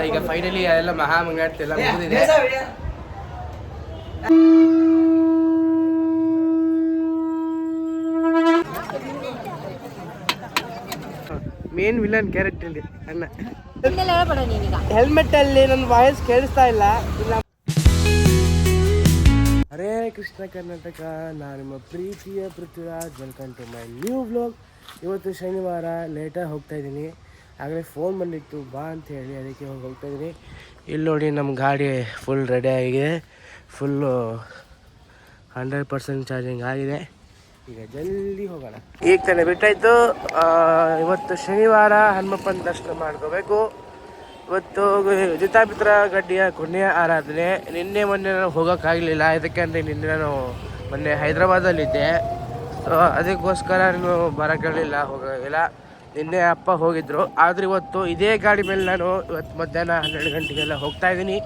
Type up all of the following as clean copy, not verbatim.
ಈಗ ಫೈನಲಿ ಎಲ್ಲ ಮಹಾಮಂಗಳಾರತಿ ಎಲ್ಲ ಮುಗಿದಿದೆ. ಮೇನ್ ವಿಲನ್ ಕ್ಯಾರೆಕ್ಟರ್ ಇಲ್ಲಿ ಅಣ್ಣ. ಹೆಲ್ಮೆಟ್ ಅಲ್ಲಿ ನನ್ನ ವಾಯ್ಸ್ ಕೇಳಿಸ್ತಾ ಇಲ್ಲ. ಹರೇ ಕೃಷ್ಣ ಕರ್ನಾಟಕ, ನಾನು ನಿಮ್ಮ ಪ್ರೀತಿಯ Prithviraj. Welcome to my new vlog. ಇವತ್ತು ಶನಿವಾರ ಲೇಟಾಗಿ ಹೋಗ್ತಾ ಇದ್ದೀನಿ. ಆಗಲೇ ಫೋನ್ ಬಂದಿತ್ತು ಬಾ ಅಂತ ಹೇಳಿ, ಅದಕ್ಕೆ ಹೋಗ್ತಾ ಇದ್ದೀನಿ. ಇಲ್ಲಿ ನೋಡಿ ನಮ್ಮ ಗಾಡಿ ಫುಲ್ ರೆಡಿ ಆಗಿದೆ. ಫುಲ್ಲು 100% ಚಾರ್ಜಿಂಗ್ ಆಗಿದೆ. ಈಗ ಜಲ್ದಿ ಹೋಗೋಣ. ಈಗ ತಾನೇ ಬಿಟ್ಟಾಯಿತು. ಇವತ್ತು ಶನಿವಾರ ಹನುಮಪ್ಪನ ದರ್ಶನ ಮಾಡ್ಕೋಬೇಕು. ಇವತ್ತು ಜಿತಾಪಿತ್ರ ಗಡ್ಡಿಯ ಕೊನೆಯ ಆರಾಧನೆ. ನಿನ್ನೆ ಮೊನ್ನೆ ನಾನು ಹೋಗೋಕ್ಕಾಗಲಿಲ್ಲ, ಇದಕ್ಕೆ ನಿನ್ನೆ ನಾನು ಮೊನ್ನೆ ಹೈದ್ರಾಬಾದಲ್ಲಿದ್ದೆ. ಸೊ ಅದಕ್ಕೋಸ್ಕರ ನಾನು ಬರೋಕ್ಕಾಗಲಿಲ್ಲ, ಹೋಗೋಕ್ಕಾಗಿಲ್ಲ. ನಿನ್ನೆ ಅಪ್ಪ ಹೋಗಿದ್ದರು. ಆದರೆ ಇವತ್ತು ಇದೇ ಗಾಡಿ ಮೇಲೆ ನಾನು ಇವತ್ತು ಮಧ್ಯಾಹ್ನ 12 ಗಂಟೆಗೆಲ್ಲ ಹೋಗ್ತಾಯಿದ್ದೀನಿ.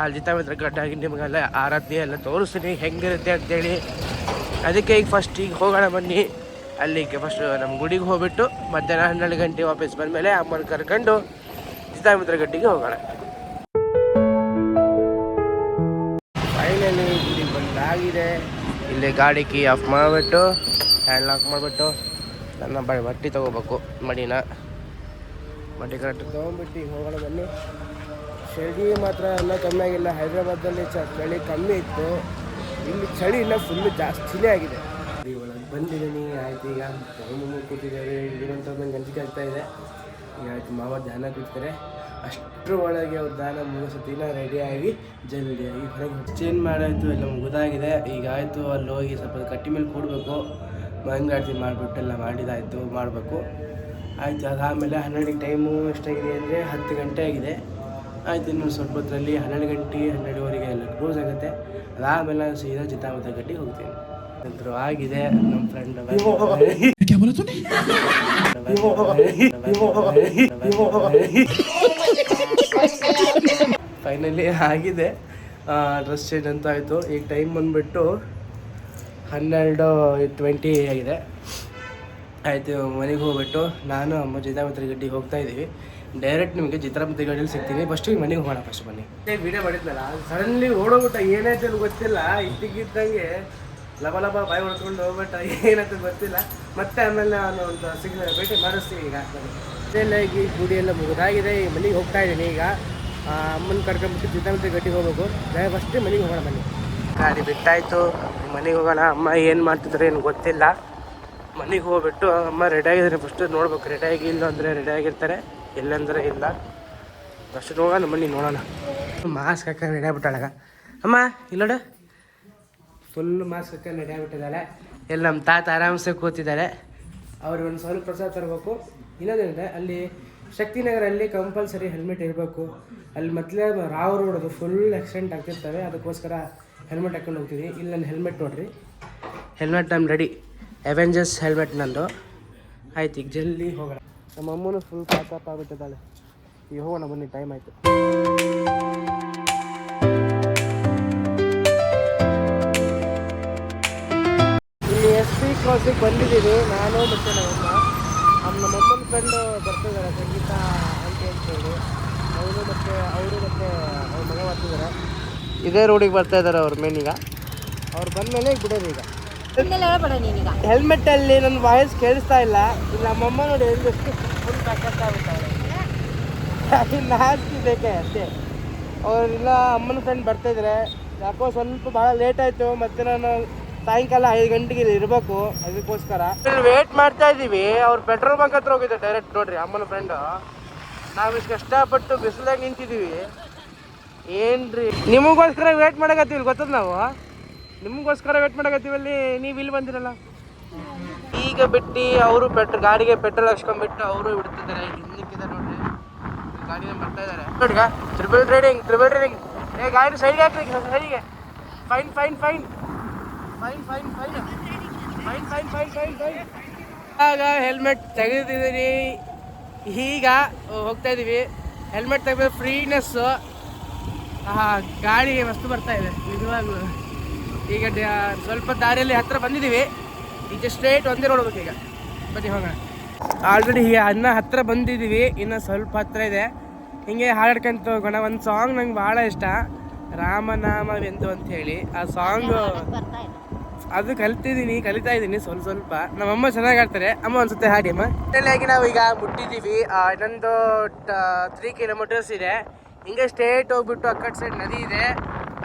ಅಲ್ಲಿ ಜಿತಾಪಿತ್ರ ಗಡ್ಡಾಗಿ ನಿಮಗೆಲ್ಲ ಆರಾಧನೆ ಎಲ್ಲ ತೋರಿಸ್ತೀನಿ ಹೆಂಗಿರುತ್ತೆ ಅಂತೇಳಿ. ಅದಕ್ಕೆ ಈಗ ಈಗ ಹೋಗೋಣ ಬನ್ನಿ. ಅಲ್ಲಿಗೆ ಫಸ್ಟ್ ನಮ್ಮ ಗುಡಿಗೆ ಹೋಗ್ಬಿಟ್ಟು ಮಧ್ಯಾಹ್ನ 12 ಗಂಟೆ ವಾಪಸ್ ಬಂದಮೇಲೆ ಅಮ್ಮನ ಕರ್ಕೊಂಡು ಜಿತಾಮಿತ್ರ ಗಡ್ಡಿಗೆ ಹೋಗೋಣ. ಫೈನಲಿ ಗುಡಿಗೆ ಬಂದಾಗಿದೆ. ಇಲ್ಲಿ ಗಾಡಿ ಕೀ ಆಫ್ ಮಾಡಿಬಿಟ್ಟು ಹ್ಯಾಂಡ್ ಲಾಕ್ ಮಾಡಿಬಿಟ್ಟು ನನ್ನ ಬಟ್ಟೆ ತೊಗೋಬೇಕು. ಮಡಿ ಕರೆಕ್ಟ್ ತೊಗೊಂಡ್ಬಿಟ್ಟು ಹೋಗೋಣ ಬನ್ನಿ. ಚಳಿ ಮಾತ್ರ ಎಲ್ಲ ಕಮ್ಮಿ ಆಗಿಲ್ಲ. ಹೈದ್ರಾಬಾದಲ್ಲಿ ಚಳಿ ಕಮ್ಮಿ ಇತ್ತು, ಇಲ್ಲಿ ಚಳಿ ಇಲ್ಲ, ಫುಲ್ಲು ಜಾಸ್ತಿನೇ ಆಗಿದೆ. ಒಳಗೆ ಬಂದಿದ್ದೀನಿ. ಆಯ್ತು, ಈಗ ಕೂತಿದ್ದಾರೆ. ಇಲ್ಲಿರುವಂಥ ನಂಗೆ ಗಂಜಿಗೆ ಆಗ್ತಾ ಇದೆ. ಈಗ ಆಯ್ತು, ಮಾವ ಧ್ಯಾನ ಕೂಗ್ತಾರೆ. ಅಷ್ಟರ ಒಳಗೆ ಅವ್ರು ದಾನ ಮುಗಿಸೋತಿನ ರೆಡಿಯಾಗಿ ಜಲ್ದಿಯಾಗಿ ಹೊರಗೆ ಚೇಂಜ್ ಮಾಡಾಯಿತು. ಎಲ್ಲ ಮುಗಿದಾಗಿದೆ. ಈಗ ಆಯಿತು, ಅಲ್ಲಿ ಹೋಗಿ ಸ್ವಲ್ಪ ಕಟ್ಟಿ ಮೇಲೆ ಕೂಡಬೇಕು. ಮಂಗಳಾರತಿ ಮಾಡಿಬಿಟ್ಟು ಎಲ್ಲ ಮಾಡಿದಾಯಿತು, ಮಾಡಬೇಕು. ಆಯಿತು, ಅದಾದಮೇಲೆ 12 ಟೈಮು ಎಷ್ಟಾಗಿದೆ ಅಂದರೆ 10 ಗಂಟೆ ಆಗಿದೆ. ಆಯಿತು, ಇನ್ನು ಸ್ವಲ್ಪ ಹೊತ್ತರಲ್ಲಿ 12 ಗಂಟೆ 12:30 ಎಲ್ಲ ಕ್ಲೋಸ್ ಆಗುತ್ತೆ. ಅದಾದಮೇಲೆ ನಾನು ಸೀದಾ ಜಿತಾಮಿತ್ರ ಗಡ್ಡಿಗೆ ಹೋಗ್ತೀನಿ. ನಂತರ ಆಗಿದೆ. ನಮ್ಮ ಫ್ರೆಂಡ್ ಫೈನಲಿ ಆಗಿದೆ. ಡ್ರೆಸ್ ಚೇಂಜ್ ಅಂತ ಆಯಿತು. ಈಗ ಟೈಮ್ ಬಂದುಬಿಟ್ಟು 12:20 ಆಗಿದೆ. ಆಯಿತು, ಮನೆಗೆ ಹೋಗ್ಬಿಟ್ಟು ನಾನು ಅಮ್ಮ ಜಿತಾಮಿತ್ರ ಗಡ್ಡಿಗೆ ಹೋಗ್ತಾಯಿದ್ದೀವಿ. ಡೈರೆಕ್ಟ್ ನಿಮಗೆ ಜಿತಾಮಿತ್ರ ಗಡ್ಡಿಯಲ್ಲಿ ಸಿಗ್ತೀನಿ. ಫಸ್ಟಿಗೆ ಮನೆಗೆ ಹೋಗೋಣ. ಫಸ್ಟ್ ಬನ್ನಿ. ವಿಡಿಯೋ ಮಾಡಿದ್ನಲ್ಲ, ಸಡನ್ಲಿ ಓಡೋಗ್ಬಿಟ್ಟ. ಏನಾಯ್ತು ಅಂತ ಗೊತ್ತಿಲ್ಲ. ಇದ್ದಕ್ಕಿದ್ದಂಗೆ ಲಬ ಬಾಯಿ ಹೊಡ್ಕೊಂಡು ಹೋಗ್ಬಿಟ್ಟ. ಏನಾಯ್ತು ಗೊತ್ತಿಲ್ಲ. ಮತ್ತೆ ಆಮೇಲೆ ನಾನು ಒಂದು ಸಿಗ್ನಲ್ ಭೇಟಿ ಮಾಡಿಸ್ತೀನಿ. ಈಗ ಇದೆಲ್ಲಾಗಿ ಗುಡಿ ಎಲ್ಲ ಮುಗಿದಾಗಿದೆ. ಈ ಮನೆಗೆ ಹೋಗ್ತಾ ಇದ್ದೀನಿ. ಈಗ ಅಮ್ಮನ ಕರ್ಕೊಂಡ್ಬಿಟ್ಟು ಜಿತಾಮಿತ್ರ ಗಡ್ಡಿಗೆ ಹೋಗ್ಬೇಕು. ಫಸ್ಟ್ ಮನೆಗೆ ಹೋಗೋಣ ಬನ್ನಿ. ಗಾಡಿ ಬಿಟ್ಟಾಯಿತು, ಮನೆಗೆ ಹೋಗೋಣ. ಅಮ್ಮ ಏನು ಮಾಡ್ತಿದ್ರೆ ಏನು ಗೊತ್ತಿಲ್ಲ. ಮನೆಗೆ ಹೋಗ್ಬಿಟ್ಟು ಅಮ್ಮ ರೆಡಿಯಾಗಿದ್ದಾರೆ. ಫಸ್ಟ್ ನೋಡ್ಬೇಕು, ರೆಡಿಯಾಗಿ ಇಲ್ಲ ಅಂದರೆ ರೆಡಿಯಾಗಿರ್ತಾರೆ, ಇಲ್ಲಂದರೆ ಇಲ್ಲ. ಫಸ್ಟ್ ಹೋಗೋಣ ಬನ್ನಿ, ನೋಡೋಣ. ಮಾಸ್ಕ್ ಹಾಕೊಂಡು ರೆಡಿ ಆಗ್ಬಿಟ್ಟಾಳಾಗ ಅಮ್ಮ. ಇಲ್ಲೋಡ ಫುಲ್ಲು ಮಾಸ್ಕ್ ಹಾಕೊಂಡು ರೆಡಿ ಆಗ್ಬಿಟ್ಟಿದ್ದಾಳೆ. ಎಲ್ಲ ನಮ್ಮ ತಾತ ಆರಾಮ್ಸೆ ಕೂತಿದ್ದಾರೆ. ಅವ್ರಿಗೆ ಒಂದು ಸ್ವಲ್ಪ ಪ್ರಸಾದ ತರಬೇಕು. ಇನ್ನೊಂದೇನಿದೆ, ಅಲ್ಲಿ ಶಕ್ತಿನಗರಲ್ಲಿ ಕಂಪಲ್ಸರಿ ಹೆಲ್ಮೆಟ್ ಇರಬೇಕು. ಅಲ್ಲಿ ಮೊದಲೇ ರಾವ್ ರೋಡದು ಫುಲ್ ಆಕ್ಸಿಡೆಂಟ್ ಆಗ್ತಿರ್ತವೆ. ಅದಕ್ಕೋಸ್ಕರ ಹೆಲ್ಮೆಟ್ ಹಾಕೊಂಡು ಹೋಗ್ತೀವಿ. ಇಲ್ಲಿ ನನ್ನ ಹೆಲ್ಮೆಟ್ ನೋಡಿರಿ, ಹೆಲ್ಮೆಟ್ ನಮ್ಮ ರೆಡಿ, ಅವೆಂಜರ್ಸ್ ಹೆಲ್ಮೆಟ್ ನಂದು. ಆಯ್ತು, ಈಗ ಜಲ್ದಿ ಹೋಗೋಣ. ನಮ್ಮ ಅಮ್ಮನೂ ಫುಲ್ ಪಾಪ ಆಗ್ಬಿಟ್ಟಿದ್ದಾಳೆ. ಈಗ ಹೋಗೋಣ ಬನ್ನಿ, ಟೈಮ್ ಆಯಿತು. ಇಲ್ಲಿ SP ಕ್ರಾಸಿಗೆ ಬಂದಿದ್ದೀನಿ ನಾನು ಮತ್ತು ನಮ್ಮಮ್ಮನ ಫ್ರೆಂಡು ಬರ್ತಿದ್ದಾರೆ, ಸಂಗೀತ ಅಂತ ಹೇಳಿ. ಅವರು ಮತ್ತು ಅವ್ರ ಮಗ ಬರ್ತಿದ್ದಾರೆ. ಇದೇ ರೋಡಿಗೆ ಬರ್ತಾ ಇದ್ದಾರೆ ಅವ್ರ ಮೇನೀಗ. ಅವ್ರು ಬಂದಮೇಲೆ ಈಗ ಬಿಡೋದು. ಈಗ ಹೆಲ್ಮೆಟ್ ಅಲ್ಲಿ ನನ್ನ ವಾಯ್ಸ್ ಕೇಳಿಸ್ತಾ ಇಲ್ಲ. ಇಲ್ಲ ನಮ್ಮಮ್ಮ ನೋಡಿ ಎಷ್ಟು ಫುಲ್ ಪ್ಯಾಕೆಟ್ಟಾಗ್ಬಿಟ್ಟಾರೆ. ನಾಚಿಕೆ ಬೇಕೆ ಅಷ್ಟೇ. ಅವರೆಲ್ಲ ಅಮ್ಮನ ಫ್ರೆಂಡ್ ಬರ್ತಾಯಿದ್ದಾರೆ. ಯಾಕೋ ಸ್ವಲ್ಪ ಭಾಳ ಲೇಟ್ ಆಯಿತು. ಮತ್ತು ನಾನು ಸಾಯಂಕಾಲ 5 ಗಂಟೆಗೆ ಇಲ್ಲಿ ಇರಬೇಕು. ಅದಕ್ಕೋಸ್ಕರ ಇಲ್ಲಿ ವೇಟ್ ಮಾಡ್ತಾ ಇದ್ದೀವಿ. ಅವ್ರು ಪೆಟ್ರೋಲ್ ಬಂಕ್ ಹತ್ರ ಹೋಗಿದ್ದೆ ಡೈರೆಕ್ಟ್. ನೋಡ್ರಿ ಅಮ್ಮನ ಫ್ರೆಂಡು. ನಾವು ಇಷ್ಟು ಕಷ್ಟಪಟ್ಟು ಬಿಸಿಲಾಗಿ ನಿಂತಿದ್ದೀವಿ. ಏನ್ರಿ ನಿಮಗೋಸ್ಕರ ವೇಟ್ ಮಾಡಕತ್ತೀವಿ, ಗೊತ್ತದ ನಾವು ನಿಮಗೋಸ್ಕರ ವೇಟ್ ಮಾಡಕತ್ತೀವಲ್ಲಿ. ನೀವು ಇಲ್ಲಿ ಬಂದಿರಲ್ಲ. ಈಗ ಬಿಟ್ಟು ಅವರು ಗಾಡಿಗೆ ಪೆಟ್ರೋಲ್ ಹಾಕ್ಸ್ಕೊಂಡ್ಬಿಟ್ಟು ಅವರು ಬಿಡ್ತಿದ್ದಾರೆ. ಹಿಂದಿಕ್ಕಿದ್ದಾರೆ ನೋಡ್ರಿ, ಗಾಡಿನ ಬರ್ತಾ ಇದ್ದಾರೆ ನೋಡ್ಗ. Triple riding. ಏ ಗಾಡಿ ಸೈಡ್ ಹಾಕ್ರಿ, ಸೈಡಿಗೆ. ಫೈನ್. ಆಗ ಹೆಲ್ಮೆಟ್ ತೆಗೆದಿದ್ದೀನಿ. ಈಗ ಹೋಗ್ತಾ ಇದ್ದೀವಿ. ಹೆಲ್ಮೆಟ್ ತೆಗೆದು ಫ್ರೀನೆಸ್ಸು. ಗಾಡಿ ಮಸ್ತು ಬರ್ತಾ ಇದೆ ನಿಜವಾಗ್ಲೂ. ಈಗ ಸ್ವಲ್ಪ ದಾರಿಯಲ್ಲಿ ಹತ್ತಿರ ಬಂದಿದ್ದೀವಿ. ಈಗ ಸ್ಟ್ರೇಟ್ ಒಂದೇ ರೋಡ್ ಹೋಗ್ಬೇಕು. ಈಗ ಬನ್ನಿ ಹೋಗೋಣ. ಆಲ್ರೆಡಿ ಹತ್ತಿರ ಬಂದಿದ್ದೀವಿ. ಇನ್ನು ಸ್ವಲ್ಪ ಹತ್ತಿರ ಇದೆ. ಹಿಂಗೆ ಹಾಡ್ಕೊಂತ ಹೋಗೋಣ. ಒಂದು ಸಾಂಗ್ ನಂಗೆ ಭಾಳ ಇಷ್ಟ, ರಾಮನಾಮವೆಂದು ಅಂತ ಹೇಳಿ. ಆ ಸಾಂಗು ಅದು ಕಲಿತಾ ಇದ್ದೀನಿ ಸ್ವಲ್ಪ. ನಮ್ಮಮ್ಮ ಚೆನ್ನಾಗಿ ಆಡ್ತಾರೆ. ಅಮ್ಮ ಒಂದ್ಸತಿ ಹಾಡಿ ಅಮ್ಮ. ಆಗಿ ನಾವು ಈಗ ಮುಟ್ಟಿದ್ದೀವಿ. ಇನ್ನೊಂದು 3 ಕಿಲೋಮೀಟರ್ಸ್ ಇದೆ. ಹಿಂಗೆ ಸ್ಟೇಟ್ ಹೋಗ್ಬಿಟ್ಟು ಆ ಕಡೆ ಸೈಡ್ ನದಿ ಇದೆ,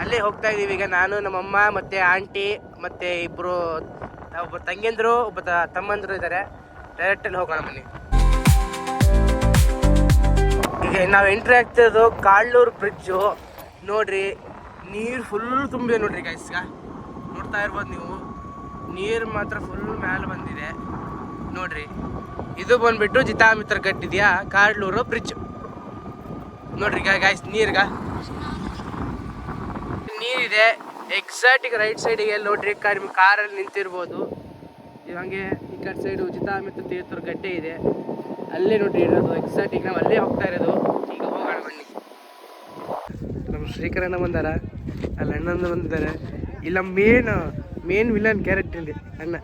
ಅಲ್ಲೇ ಹೋಗ್ತಾ ಇದೀವಿ ಈಗ. ನಾನು, ನಮ್ಮಮ್ಮ ಮತ್ತೆ ಆಂಟಿ ಮತ್ತೆ ಒಬ್ಬರು ತಂಗಿಯಂದ್ರು, ಒಬ್ಬ ತಮ್ಮಂದ್ರು ಇದ್ದಾರೆ. ಡೈರೆಕ್ಟಲ್ಲಿ ಹೋಗೋಣ ಬನ್ನಿ. ಈಗ ನಾವು ಎಂಟ್ರಿ ಆಗ್ತಿರೋದು ಕಾಳೂರು ಬ್ರಿಡ್ಜು. ನೋಡ್ರಿ, ನೀರು ಫುಲ್ ತುಂಬಿದೆ ನೋಡ್ರಿ ಗೈಸ್. ನೋಡ್ತಾ ಇರ್ಬೋದು ನೀವು, ನೀರು ಮಾತ್ರ ಫುಲ್ ಮೇಲೆ ಬಂದಿದೆ ನೋಡ್ರಿ. ಇದು ಬಂದ್ಬಿಟ್ಟು ಜಿತಾಮಿತ್ರ ಗಟ್ಟಿದೆಯಾ ಕಾಳೂರು ಬ್ರಿಡ್ಜ್ ನೋಡ್ರಿ ಗೈಸ್. ನೀರಿದೆ ಎಕ್ಸಾಕ್ಟ್ ಈಗ ರೈಟ್ ಸೈಡಿಗೆ ನೋಡ್ರಿ. ಕಾರಲ್ಲಿ ನಿಂತಿರ್ಬೋದು. ಇವಾಗೆ ಈ ಕಡೆ ಸೈಡು ಜಿತಾಮಿತ್ರ ತೀರ್ಥರ ಗಡ್ಡೆ ಇದೆ, ಅಲ್ಲೇ ನೋಡ್ರಿ ಇರೋದು. ಎಕ್ಸಾಕ್ಟ್ ಈಗ ನಾವು ಅಲ್ಲೇ ಹೋಗ್ತಾ ಇರೋದು. ಈಗ ಹೋಗೋಣ ಬನ್ನಿ. ನಮ್ಮ ಶ್ರೀಕರಣ್ಣ ಬಂದಾರ, ಅಲ್ಲಿ ಅಣ್ಣಂದು ಬಂದಿದ್ದಾರೆ. ಇಲ್ಲ ಮೇನ್ ವಿಲನ್ ಕ್ಯಾರೆಕ್ಟರ್ ಇಲ್ಲಿ ಅಣ್ಣ.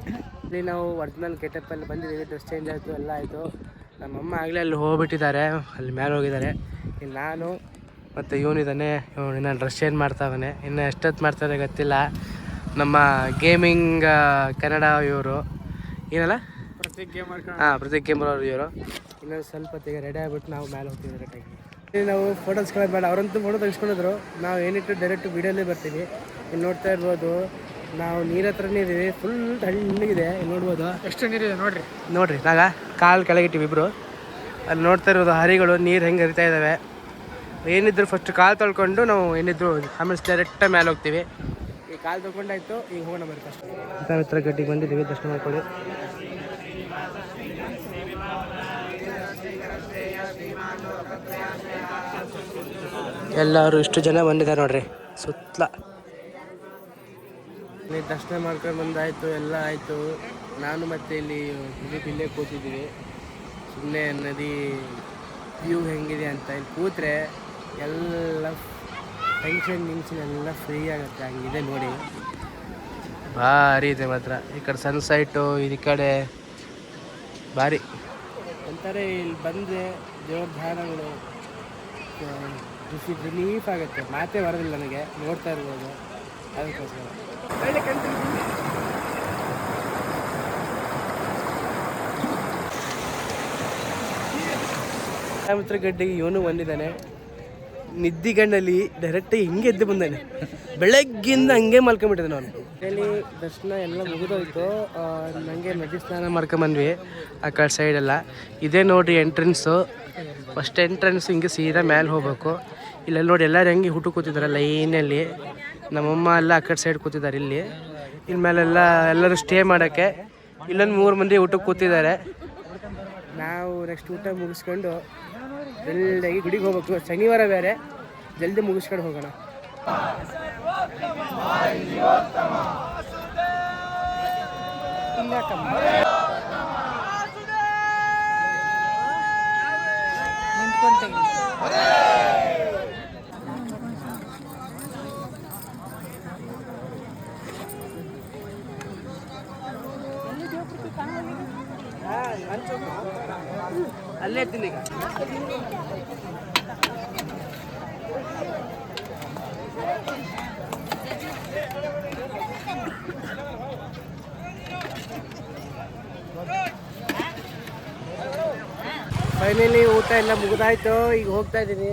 ಇಲ್ಲಿ ನಾವು ಒರಿಜಿನಲ್ ಗೆಟಪ್ಪಲ್ಲಿ ಬಂದಿದ್ದೀವಿ. ಡ್ರೆಸ್ ಚೇಂಜ್ ಆಯಿತು, ಎಲ್ಲ ಆಯಿತು. ನಮ್ಮಮ್ಮ ಆಗಲೇ ಅಲ್ಲಿ ಹೋಗ್ಬಿಟ್ಟಿದ್ದಾರೆ, ಅಲ್ಲಿ ಮೇಲೆ ಹೋಗಿದ್ದಾರೆ. ಇಲ್ಲಿ ನಾನು ಮತ್ತು ಇವನಿದ್ದಾನೆ, ಇವನು ಡ್ರೆಸ್ ಚೇಂಜ್ ಮಾಡ್ತಾವನೆ. ಇನ್ನು ಎಷ್ಟೊತ್ತು ಮಾಡ್ತಾರೆ ಗೊತ್ತಿಲ್ಲ. ನಮ್ಮ ಗೇಮಿಂಗ್ ಕನ್ನಡ ಇವರು ಏನಲ್ಲ, ಪ್ರತೀಕ್ ಗೇಮರ್ ಅವರು ಇವರು. ಇನ್ನೊಂದು ಸ್ವಲ್ಪ ಹೊತ್ತಿಗೆ ರೆಡಿ ಆಗಿಬಿಟ್ಟು ನಾವು ಮೇಲೆ ಹೋಗ್ತೀವಿ ಕರೆಕ್ಟಾಗಿ. ನಾವು ಫೋಟೋಸ್ ಕಳೆದ ಬೇಡ, ಅವರಂತೂ ಫೋಟೋ ತೆಗೆಸ್ಕೊಂಡಿದ್ರು. ನಾವು ಏನಿಟ್ಟು ಡೈರೆಕ್ಟ್ ವೀಡಿಯೋಲ್ಲೇ ಬರ್ತೀವಿ. ಇಲ್ಲಿ ನೋಡ್ತಾ ಇರ್ಬೋದು, ನಾವು ನೀರ ಹತ್ರನೇ ಇದ್ದೀವಿ. ಫುಲ್ ತಣ್ಣಗಿದೆ, ನೋಡ್ಬೋದು. ಎಷ್ಟು ನೀರಿದೆ ನೋಡ್ರಿ. ನಾಗ ಕಾಲು ಕೆಳಗಿಟ್ಟಿವಿ ಇಬ್ಬರು. ಅಲ್ಲಿ ನೋಡ್ತಾ ಇರ್ಬೋದು ಹರಿಗಳು, ನೀರು ಹೆಂಗೆ ಹರಿತಾ ಇದ್ದಾವೆ. ಏನಿದ್ರು ಫಸ್ಟ್ ಕಾಲು ತೊಳ್ಕೊಂಡು ನಾವು ಏನಿದ್ರು ಆಮೇಲೆ ಡೈರೆಕ್ಟ್ ಮೇಲೆ ಹೋಗ್ತೀವಿ. ಈ ಕಾಲು ತೊಳ್ಕೊಂಡಾಯ್ತು, ಈಗ ಹೋಗೋಣ ಬರೀ ಫಸ್ಟ್. ಜಿತಾಮಿತ್ರ ಗಡ್ಡಿಗೆ ಬಂದಿದ್ದೀವಿ, ದರ್ಶನ ಮಾಡ್ಕೊಳ್ಳಿ. ಎಲ್ಲರೂ ಇಷ್ಟು ಜನ ಬಂದಿದ್ದಾರೆ ನೋಡ್ರಿ ಸುತ್ತಲ. ಇಲ್ಲಿ ದರ್ಶನ ಮಾಡ್ಕೊಂಡು ಬಂದಾಯಿತು, ಎಲ್ಲ ಆಯಿತು. ನಾನು ಮತ್ತೆ ಇಲ್ಲಿ ಇಲ್ಲೇ ಕೂತಿದ್ದೀವಿ. ಸುಮ್ಮನೆ ನದಿ ವ್ಯೂ ಹೆಂಗಿದೆ ಅಂತ. ಇಲ್ಲಿ ಕೂತ್ರೆ ಎಲ್ಲ ಟೆನ್ಷನ್ ಎಲ್ಲ ಫ್ರೀ ಆಗುತ್ತೆ. ಹಂಗಿದೆ ನೋಡಿ, ಭಾರಿ ಇದೆ ಮಾತ್ರ. ಈ ಕಡೆ ಸನ್ಸೈಟು, ಈ ಕಡೆ ಭಾರಿ ಅಂತಾರೆ. ಇಲ್ಲಿ ಬಂದರೆ ದೇವ್ರ ಧ್ಯಾನಗಳು ರಿಲೀಫ್ ಆಗುತ್ತೆ. ಮಾತೇ ಬರೋದಿಲ್ಲ ನನಗೆ, ನೋಡ್ತಾ ಇರ್ಬೋದು. ಅದಕ್ಕೋಸ್ಕರ ಜಿತಾಮಿತ್ರ ಗಡ್ಡಿಗೆ ಇವನು ಬಂದಿದ್ದಾನೆ. ನಿದ್ದಿಗಣ್ಣಲ್ಲಿ ಡೈರೆಕ್ಟ್ ಹಿಂಗೆ ಎದ್ದು ಬಂದಾನೆ. ಬೆಳಗ್ಗಿಂದ ಹಂಗೆ ಮಲ್ಕೊಂಡ್ಬಿಟ್ಟಿದ್ದಾನೆ ಅವನು. ಇಲ್ಲಿ ದರ್ಶನ ಎಲ್ಲ ಮುಗಿದೋಯ್ತು. ನನಗೆ ನದಿ ಸ್ನಾನ ಮಾಡ್ಕೊಂಬಂದ್ವಿ ಆ ಕಡೆ ಸೈಡೆಲ್ಲ. ಇದೇ ನೋಡಿ ಎಂಟ್ರೆನ್ಸು. ಫಸ್ಟ್ ಎಂಟ್ರೆನ್ಸ್ ಹಿಂಗೆ ಸೀದಾ ಮೇಲೆ ಹೋಗ್ಬೇಕು. ಇಲ್ಲೆಲ್ಲ ನೋಡಿ ಎಲ್ಲರೂ ಹೆಂಗೆ ಊಟ ಕೂತಿದ್ದಾರೆ ಲೈನಲ್ಲಿ. ನಮ್ಮಮ್ಮ ಎಲ್ಲ ಆ ಕಡೆ ಸೈಡ್ ಕೂತಿದ್ದಾರೆ. ಇಲ್ಲಿ ಮೇಲೆಲ್ಲ ಎಲ್ಲರೂ ಸ್ಟೇ ಮಾಡೋಕ್ಕೆ ಇಲ್ಲೊಂದು 3 ಮಂದಿ ಊಟಕ್ಕೆ ಕೂತಿದ್ದಾರೆ. ನಾವು ನೆಕ್ಸ್ಟ್ ಊಟ ಮುಗಿಸ್ಕೊಂಡು ಜಲ್ದಿಯಾಗಿ ಗುಡಿಗೆ ಹೋಗ್ಬೇಕು. ಶನಿವಾರ ಬೇರೆ, ಜಲ್ದಿ ಮುಗಿಸ್ಕೊಂಡು ಹೋಗೋಣ. ಅಲ್ಲೇ ಇದ್ದೀನಿ ಈಗ. ಫೈನಲಿ ಊಟ ಎಲ್ಲ ಮುಗಿದಾಯ್ತು. ಈಗ ಹೋಗ್ತಾ ಇದ್ದೀನಿ.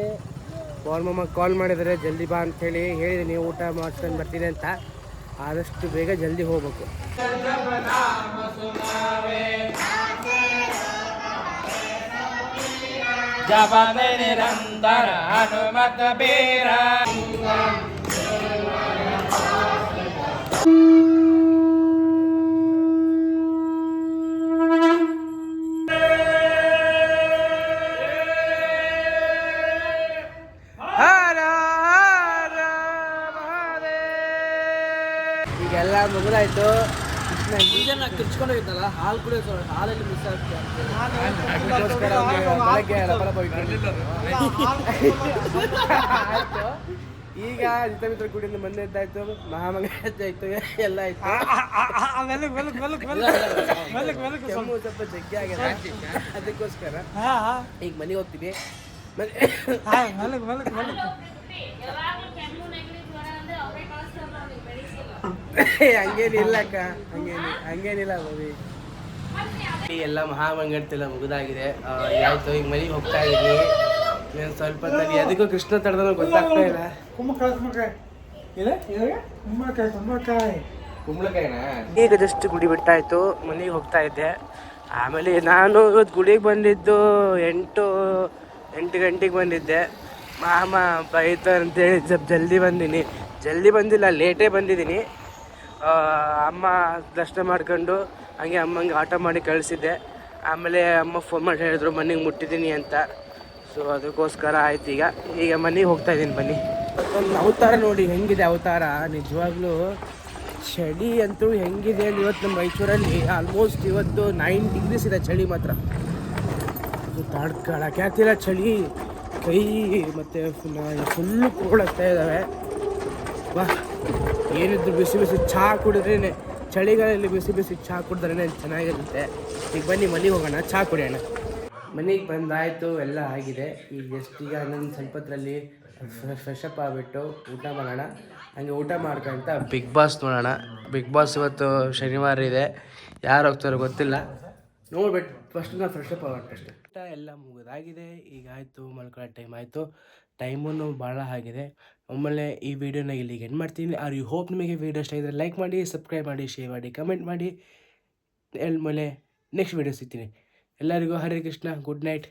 ಮಮ್ಮ ಕಾಲ್ ಮಾಡಿದರೆ ಜಲ್ದಿ ಬಾ ಅಂಥೇಳಿ ಹೇಳಿದ್ದೀನಿ. ಊಟ ಮಾಡ್ಕೊಂಡು ಬರ್ತೀನಿ ಅಂತ. ಆದಷ್ಟು ಬೇಗ ಜಲ್ದಿ ಹೋಗ್ಬೇಕು. ಜಪದೆ ನಿರಂತರ ಹನುಮತ ಬೀರ. ಈಗೆಲ್ಲ ಮುಗಿದಾಯ್ತು. ಇದನ್ನ ಕಿರ್ಚ್ಕೊಂಡು ಹೋಗಿದ್ದಲ್ಲ, ಹಾಲು ಕುಡಿಯೋ ಹಾಲಲ್ಲಿ ಮಿಸ್ ಆಗ್ತದೆ ಅದಕ್ಕೋಸ್ಕರ ಬೆಳಗ್ಗೆ ಆಯ್ತು. ಈಗ ಜಿತಾಮಿತ್ರ ಗುಡಿಯಿಂದ ಬಂದಿದ್ದಾಯ್ತು, ಮಹಾಮಂಗಳಾರತಿ ಆಯ್ತು, ಎಲ್ಲ ಆಯ್ತು. ಕೆಮ್ಮು ಸ್ವಲ್ಪ ಜಗ್ಗಿ ಆಗಿದೆ, ಅದಕ್ಕೋಸ್ಕರ ಈಗ ಮನೆಗೆ ಹೋಗ್ತೀವಿ. ಹಂಗೇನಿಲ್ಲ ಅಕ್ಕ, ಹಂಗೇನಿಲ್ಲ ಮಮ್ಮಿ. ಎಲ್ಲ ಮಹಾಮಂಗಳತೆಲ್ಲ ಮುಗಿದಾಗಿದೆ. ಆಯ್ತು, ಈಗ ಮನೆಗೆ ಹೋಗ್ತಾ ಇದ್ದೀನಿ. ನಾನು ಸ್ವಲ್ಪ ಹೊತ್ತಲ್ಲಿ ಅದಕ್ಕೂ ಕೃಷ್ಣ ತಡೆದ ಗೊತ್ತಾಗ್ತಾ ಇಲ್ಲ. ಈಗ ಜಸ್ಟ್ ಗುಡಿ ಬಿಟ್ಟಾಯ್ತು, ಮನೆಗೆ ಹೋಗ್ತಾ ಇದ್ದೆ. ಆಮೇಲೆ ನಾನು ಇವತ್ತು ಗುಡಿಗೆ ಬಂದಿದ್ದು 8 ಗಂಟೆಗೆ ಬಂದಿದ್ದೆ. ಮಾಮ ಬೈತಾರೆ ಅಂತೇಳಿ ಜಲ್ದಿ ಬಂದೀನಿ. ಜಲ್ದಿ ಬಂದಿಲ್ಲ, ಲೇಟೇ ಬಂದಿದ್ದೀನಿ. ಅಮ್ಮ ದರ್ಶನ ಮಾಡ್ಕೊಂಡು ಹಂಗೆ ಅಮ್ಮಂಗೆ ಆಟೋ ಮಾಡಿ ಕಳಿಸಿದ್ದೆ. ಆಮೇಲೆ ಅಮ್ಮ ಫೋನ್ ಮಾಡಿ ಹೇಳಿದ್ರು ಮನೆಗೆ ಮುಟ್ಟಿದ್ದೀನಿ ಅಂತ. ಸೊ ಅದಕ್ಕೋಸ್ಕರ ಆಯ್ತು. ಈಗ ಮನೆಗೆ ಹೋಗ್ತಾ ಇದ್ದೀನಿ. ಬನ್ನಿ, ಒಂದು ಅವತಾರ ನೋಡಿ ಹೆಂಗಿದೆ ಅವತಾರ. ನಿಜವಾಗ್ಲೂ ಚಳಿ ಅಂತೂ ಹೆಂಗಿದೆ ಅಲ್ಲಿ. ಇವತ್ತು ನಮ್ಮ ಮೈಸೂರಲ್ಲಿ ಆಲ್ಮೋಸ್ಟ್ ಇವತ್ತು 9 ಡಿಗ್ರೀಸ್ ಇದೆ ಚಳಿ ಮಾತ್ರ. ತಡ್ಕೊಳಕ್ಕೆ ಆಗ್ತಿಲ್ಲ ಚಳಿ. ಕೈ ಮತ್ತು ಫುಲ್ಲು ಕೂಡಾಗ್ತಾ ಇದ್ದಾವೆ. ವಾ, ಏನಿದ್ರು ಬಿಸಿ ಬಿಸಿ ಚಹಾ ಕುಡಿದ್ರೇ, ಚಳಿಗಾಲದಲ್ಲಿ ಬಿಸಿ ಬಿಸಿ ಚಹಾ ಕುಡಿದ್ರೇ ಚೆನ್ನಾಗಿರುತ್ತೆ. ಈಗ ಬನ್ನಿ ಮನೆಗೆ ಹೋಗೋಣ, ಚಹಾ ಕುಡಿಯೋಣ. ಮನೆಗೆ ಬಂದಾಯಿತು, ಎಲ್ಲ ಆಗಿದೆ. ಈಗ ನಾನು ಸ್ವಲ್ಪ ಹೊತ್ತರಲ್ಲಿ ಫ್ರೆಶ್ ಅಪ್ ಆಗಿಬಿಟ್ಟು ಊಟ ಮಾಡೋಣ. ಹಂಗೆ ಊಟ ಮಾಡ್ಕೊಂತ ಬಿಗ್ ಬಾಸ್ ನೋಡೋಣ. ಬಿಗ್ ಬಾಸ್ ಇವತ್ತು ಶನಿವಾರ ಇದೆ, ಯಾರು ಹೋಗ್ತಾರೋ ಗೊತ್ತಿಲ್ಲ, ನೋಡ್ಬಿಟ್ಟು ಫಸ್ಟ್ ನಾನು ಫ್ರೆಶ್ ಅಪ್ ಆಗೋಣ. ಫಸ್ಟ್ ಊಟ ಎಲ್ಲ ಮುಗಿದಾಗಿದೆ. ಈಗ ಆಯಿತು, ಮಲ್ಕೊಳ್ಳೋ ಟೈಮ್ ಆಯಿತು. ಟೈಮೂ ಭಾಳ ಆಗಿದೆ. ಆಮೇಲೆ ಈ ವಿಡಿಯೋನ ಇಲ್ಲಿಗೆ ಎಂಡ್ ಮಾಡ್ತೀನಿ. ಯು ಹೋಪ್ ನಿಮಗೆ ವಿಡಿಯೋ ಇಷ್ಟ ಆಗಿದ್ರೆ ಲೈಕ್ ಮಾಡಿ, ಸಬ್ಸ್ಕ್ರೈಬ್ ಮಾಡಿ, ಶೇರ್ ಮಾಡಿ, ಕಮೆಂಟ್ ಮಾಡಿ. ಆಮೇಲೆ ನೆಕ್ಸ್ಟ್ ವಿಡಿಯೋ ಸಿಗ್ತೀನಿ. ಎಲ್ಲರಿಗೂ ಹರೇ ಕೃಷ್ಣ, ಗುಡ್ ನೈಟ್.